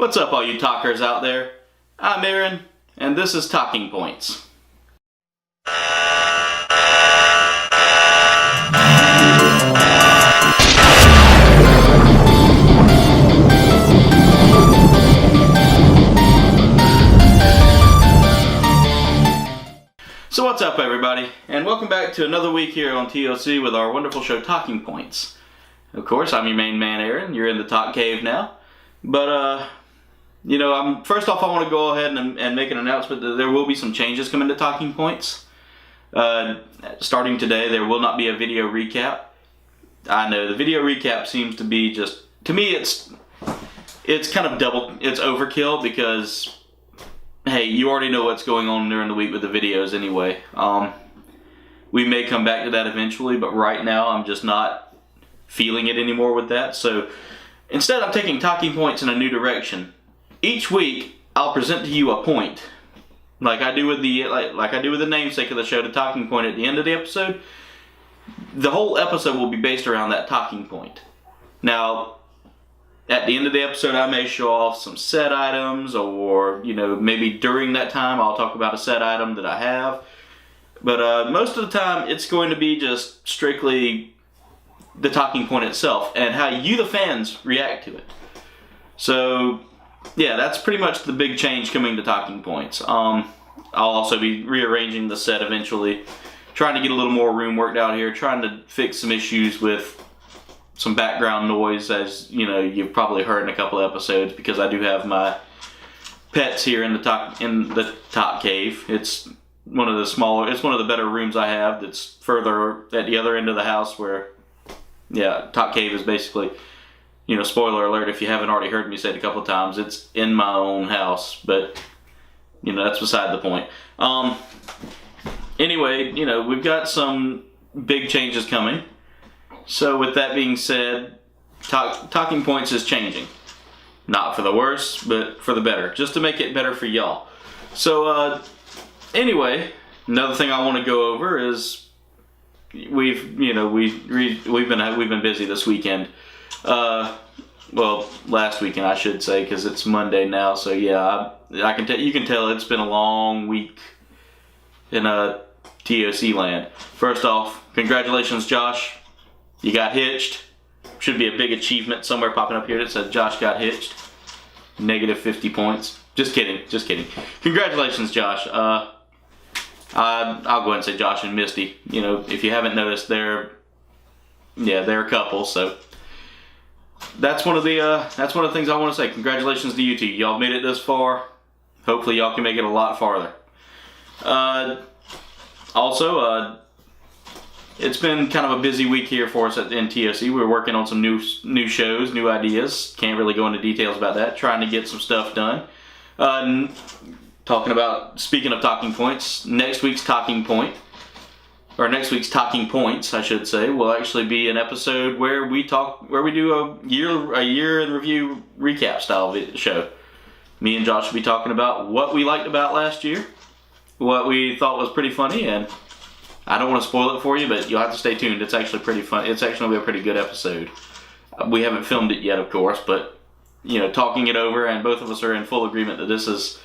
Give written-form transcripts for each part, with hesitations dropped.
What's up, all you talkers out there? I'm Aaron, and this is ToCing Points. So what's up, everybody, and welcome back to another week here on ToC with our wonderful show ToCing Points. Of course, I'm your main man, Aaron. You're in the Talk Cave now. But, first off, I want to go ahead and make an announcement that there will be some changes coming to ToCing Points. Starting today, there will not be a video recap. I know, the video recap seems to be just, to me, it's kind of it's overkill because, hey, you already know what's going on during the week with the videos anyway. We may come back to that eventually, but right now I'm just not feeling it anymore with that. So instead, I'm taking ToCing Points in a new direction. Each week, I'll present to you a point, like I do with the namesake of the show, the ToCing Point at the end of the episode. The whole episode will be based around that ToCing Point. Now, at the end of the episode, I may show off some set items, or maybe during that time, I'll talk about a set item that I have. But most of the time, it's going to be just strictly the ToCing Point itself and how you, the fans, react to it. So, yeah, that's pretty much the big change coming to ToCing Points. I'll also be rearranging the set eventually, trying to get a little more room worked out here, trying to fix some issues with some background noise, as you've probably heard in a couple of episodes, because I do have my pets here in the top cave. It's one of the better rooms I have. That's further at the other end of the house where, yeah, top cave is basically, spoiler alert if you haven't already heard me say it a couple of times, it's in my own house, but that's beside the point. Anyway, we've got some big changes coming. So with that being said, ToCing Points is changing. Not for the worse, but for the better. Just to make it better for y'all. So anyway, another thing I want to go over is we've been busy this weekend. Well, last weekend I should say, because it's Monday now. So yeah, you can tell it's been a long week in ToC land. First off, congratulations, Josh. You got hitched. Should be a big achievement somewhere popping up here that says Josh got hitched. Negative 50 points. Just kidding. Congratulations, Josh. I'll go ahead and say Josh and Misty. If you haven't noticed, they're a couple. So that's one of the things I want to say. Congratulations to you two. Y'all made it this far. Hopefully, y'all can make it a lot farther. Also, it's been kind of a busy week here for us in ToC. We're working on some new shows, new ideas. Can't really go into details about that. Trying to get some stuff done. Speaking of ToCing Points, next week's ToCing Points, I should say, will actually be an episode where we do a year in review recap style show. Me and Josh will be talking about what we liked about last year, what we thought was pretty funny, and I don't want to spoil it for you, but you'll have to stay tuned. It's actually pretty fun. It's actually going to be a pretty good episode. We haven't filmed it yet, of course, but talking it over, and both of us are in full agreement that this is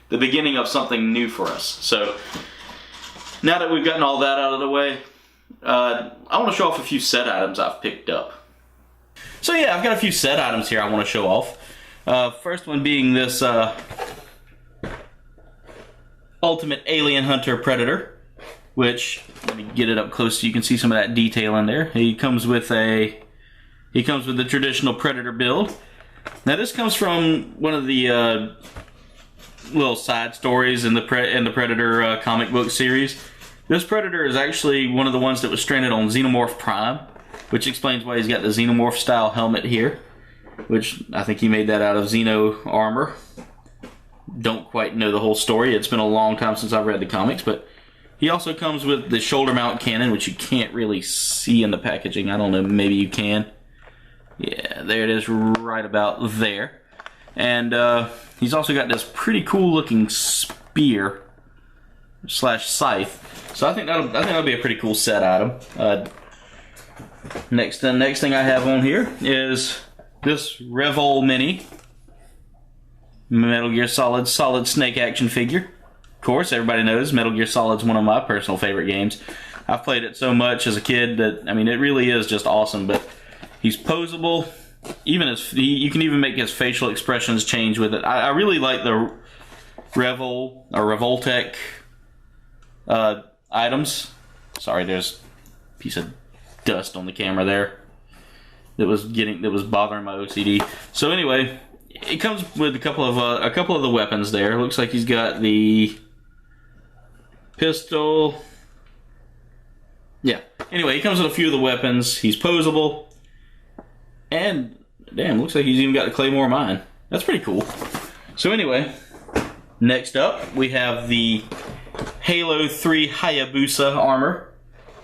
the beginning of something new for us. So now that we've gotten all that out of the way, I want to show off a few set items I've picked up. So yeah, I've got a few set items here I want to show off. First one being this Ultimate Alien Hunter Predator, which, let me get it up close so you can see some of that detail in there. He comes with the traditional Predator build. Now this comes from one of the little side stories in the Predator comic book series. This Predator is actually one of the ones that was stranded on Xenomorph Prime, which explains why he's got the Xenomorph style helmet here, which I think he made that out of Xeno armor. Don't quite know the whole story. It's been a long time since I've read the comics, but he also comes with the shoulder mount cannon, which you can't really see in the packaging. I don't know, maybe you can. Yeah, there it is, right about there. And he's also got this pretty cool looking spear / scythe. So I think that'll be a pretty cool set item. Next thing I have on here is this Revol Mini. Metal Gear Solid Snake action figure. Of course, everybody knows Metal Gear Solid's one of my personal favorite games. I've played it so much as a kid that, I mean, it really is just awesome. But he's posable. Even you can even make his facial expressions change with it. I really like the Revoltech items. Sorry, there's a piece of dust on the camera there that was bothering my OCD. So anyway, it comes with a couple of the weapons there. Looks like he's got the pistol. Yeah. Anyway, he comes with a few of the weapons. He's posable. And, damn, looks like he's even got the Claymore mine. That's pretty cool. So anyway, next up, we have the Halo 3 Hayabusa armor.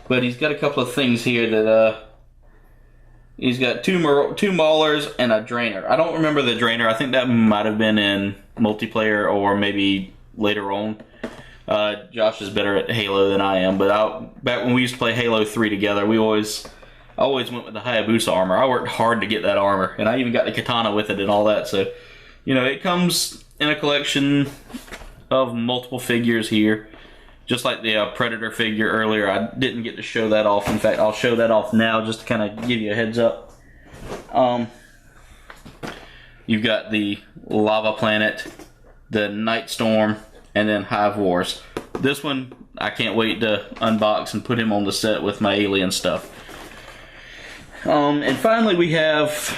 But he's got a couple of things here that, he's got two maulers and a drainer. I don't remember the drainer. I think that might have been in multiplayer or maybe later on. Josh is better at Halo than I am, but back when we used to play Halo 3 together, I always went with the Hayabusa armor. I worked hard to get that armor, and I even got the katana with it and all that. So, you know, it comes in a collection of multiple figures here. Just like the Predator figure earlier, I didn't get to show that off. In fact, I'll show that off now just to kind of give you a heads up. You've got the Lava Planet, the Night Storm, and then Hive Wars. This one, I can't wait to unbox and put him on the set with my alien stuff. And finally we have,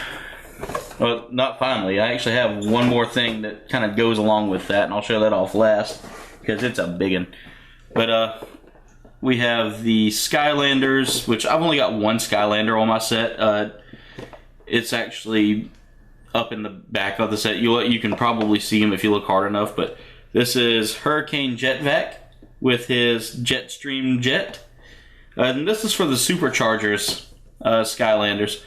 well, not finally, I actually have one more thing that kind of goes along with that, and I'll show that off last, because it's a big one. But, we have the Skylanders, which I've only got one Skylander on my set. It's actually up in the back of the set. You can probably see him if you look hard enough, but this is Hurricane Jetvac with his Jetstream jet. And this is for the Superchargers Skylanders.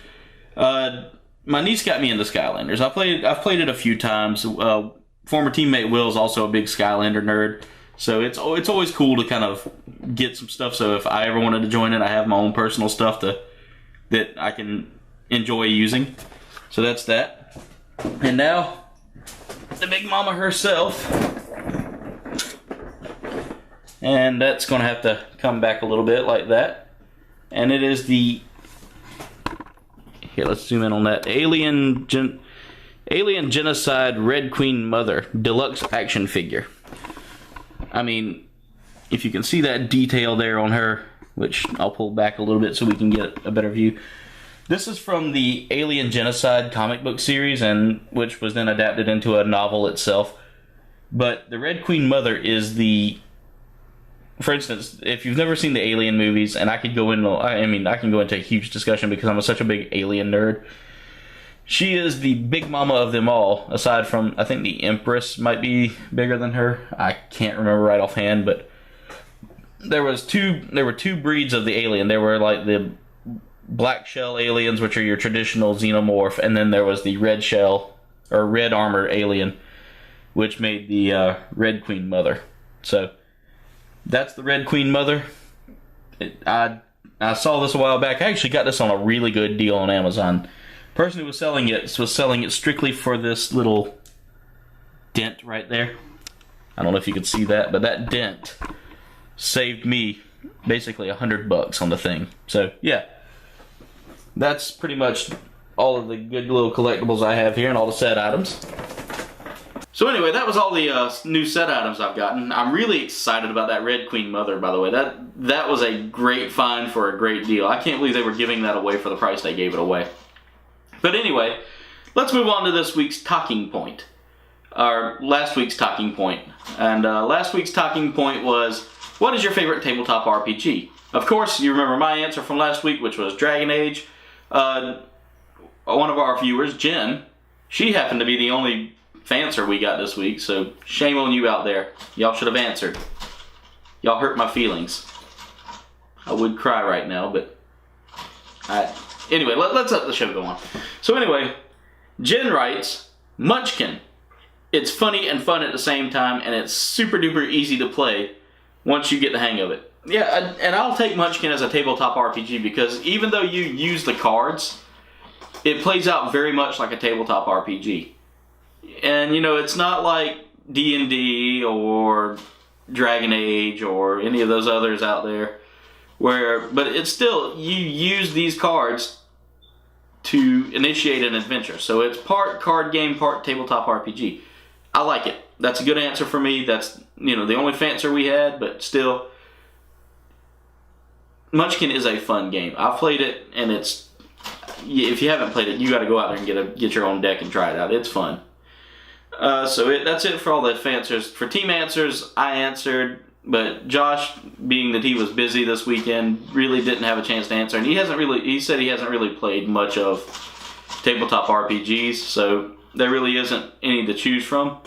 My niece got me into Skylanders. I've played it a few times. Former teammate Will is also a big Skylander nerd. So it's always cool to kind of get some stuff. So if I ever wanted to join it, I have my own personal stuff that I can enjoy using. So that's that. And now, the Big Mama herself. And that's going to have to come back a little bit like that. And it is the... Here, let's zoom in on that. Alien Genocide Red Queen Mother Deluxe Action Figure. I mean, if you can see that detail there on her, which I'll pull back a little bit so we can get a better view. This is from the Alien Genocide comic book series, and which was then adapted into a novel itself. But the Red Queen Mother is the... For instance, if you've never seen the Alien movies, and I can go into a huge discussion because I'm such a big Alien nerd. She is the big mama of them all, aside from, I think the Empress might be bigger than her. I can't remember right offhand, but there were two breeds of the alien. There were like the black shell aliens, which are your traditional xenomorph, and then there was the red shell, or red armor alien, which made the Red Queen Mother. So, that's the Red Queen Mother. I saw this a while back. I actually got this on a really good deal on Amazon. The person who was selling it strictly for this little dent right there. I don't know if you could see that, but that dent saved me basically $100 on the thing. So yeah, that's pretty much all of the good little collectibles I have here and all the set items. So anyway, that was all the new set items I've gotten. I'm really excited about that Red Queen Mother, by the way. That was a great find for a great deal. I can't believe they were giving that away for the price they gave it away. But anyway, let's move on to this week's talking point. Or last week's talking point. And last week's talking point was, what is your favorite tabletop RPG? Of course, you remember my answer from last week, which was Dragon Age. One of our viewers, Jen, she happened to be the only fancer we got this week, so shame on you out there. Y'all should have answered. Y'all hurt my feelings. I would cry right now, but... Anyway, let's let the show go on. So anyway, Jen writes, Munchkin. It's funny and fun at the same time, and it's super duper easy to play once you get the hang of it. Yeah, and I'll take Munchkin as a tabletop RPG because even though you use the cards, it plays out very much like a tabletop RPG. And you know, it's not like D&D or Dragon Age or any of those others out there but it's still, you use these cards to initiate an adventure. So it's part card game, part tabletop RPG. I like it. That's a good answer for me. That's, you know, the only answer we had, but still, Munchkin is a fun game. I've played it, and it's, if you haven't played it, you got to go out there and get your own deck and try it out. It's fun. That's it for all the answers. For team answers, I answered, but Josh, being that he was busy this weekend, really didn't have a chance to answer, and he said he hasn't really played much of tabletop RPGs, so there really isn't any to choose from.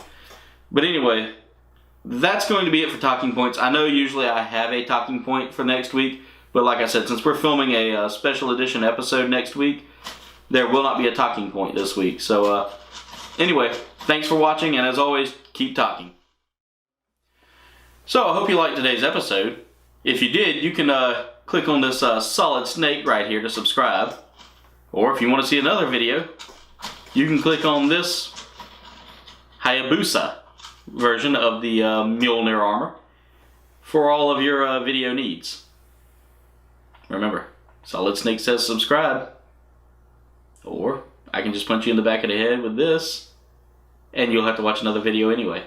But anyway, that's going to be it for Talking Points. I know usually I have a Talking Point for next week, but like I said, since we're filming a special edition episode next week, there will not be a Talking Point this week. So anyway, thanks for watching, and as always, keep talking. So I hope you liked today's episode. If you did, you can click on this solid snake right here to subscribe. Or if you want to see another video, you can click on this Hayabusa version of the Mjolnir armor for all of your video needs. Remember, Solid Snake says subscribe. Or I can just punch you in the back of the head with this, and you'll have to watch another video anyway.